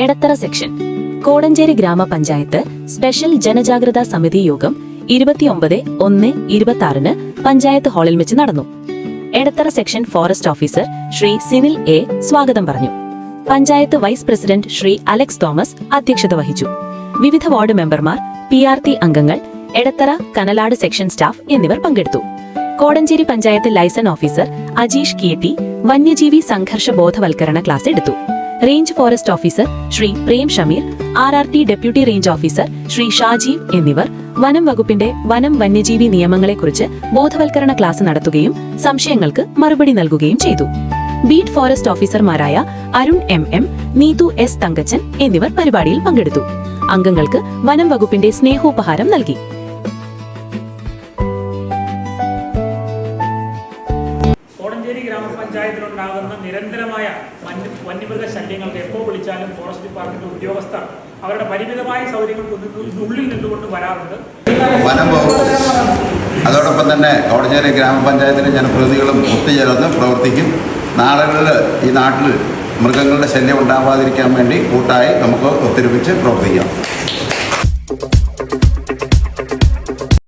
Edathara section Kodanchery ഗ്രാമപഞ്ചായത്ത് special ജനജാഗ്രതാ സമിതി യോഗം 29/1/26 പഞ്ചായത്ത് ഹാളിൽ വെച്ച് നടന്നു. Edathara section forest officer Shri Sinil A സ്വാഗതം പറഞ്ഞു. പഞ്ചായത്ത് വൈസ് പ്രസിഡന്റ് ശ്രീ അലക്സ് തോമസ് അധ്യക്ഷത വഹിച്ചു. വിവിധ വാർഡ് മെമ്പർമാർ, PRT അംഗങ്ങൾ, എടത്തറ കനലാട് സെക്ഷൻ സ്റ്റാഫ് എന്നിവർ പങ്കെടുത്തു. കോടഞ്ചേരി പഞ്ചായത്ത് ലൈസൺ ഓഫീസർ അജീഷ് കീർത്തി വന്യജീവി സംഘർഷ ബോധവൽക്കരണ ക്ലാസ് എടുത്തു. Range forest officer Shri Prem Shameer, RRT deputy range officer Shri Shajeev എന്നിവർ വനം വകുപ്പിന്റെ വനം വന്യജീവി നിയമങ്ങളെക്കുറിച്ച് ബോധവൽക്കരണ ക്ലാസ് നടത്തുകയും സംശയങ്ങൾക്ക് മറുപടി നൽകുകയും ചെയ്തു. ബീറ്റ് ഫോറസ്റ്റ് ഓഫീസർമാരായ അരുൺ MM, നീതു S തങ്കച്ചൻ എന്നിവർ പരിപാടിയിൽ പങ്കെടുത്തു. അംഗങ്ങൾക്ക് വനം വകുപ്പിന്റെ സ്നേഹോപഹാരം നൽകി. കോടഞ്ചേരി ഗ്രാമപഞ്ചായത്തിലുണ്ടാകുന്ന നിരന്തരമായ വന്യമൃഗ ശല്യങ്ങൾക്ക് എപ്പോൾ വിളിച്ചാലും ഫോറസ്റ്റ് ഡിപ്പാർട്ട്മെന്റ് ഉദ്യോഗസ്ഥർ അവരുടെ പരിമിതമായ സൗകര്യങ്ങൾക്കുള്ളിൽ നിന്നുകൊണ്ട് വരാറുണ്ട്. വനം വകുപ്പ് അതോടൊപ്പം തന്നെ കോടഞ്ചേരി ഗ്രാമപഞ്ചായത്തിലെ ജനപ്രതിനിധികളും ഒത്തുചേർന്ന് പ്രവർത്തിക്കും. നാളുകളിൽ ഈ നാട്ടിൽ മൃഗങ്ങളുടെ ശല്യം ഉണ്ടാവാതിരിക്കാൻ വേണ്ടി കൂട്ടായി നമുക്ക് ഒത്തൊരുമിച്ച് പ്രവർത്തിക്കാം.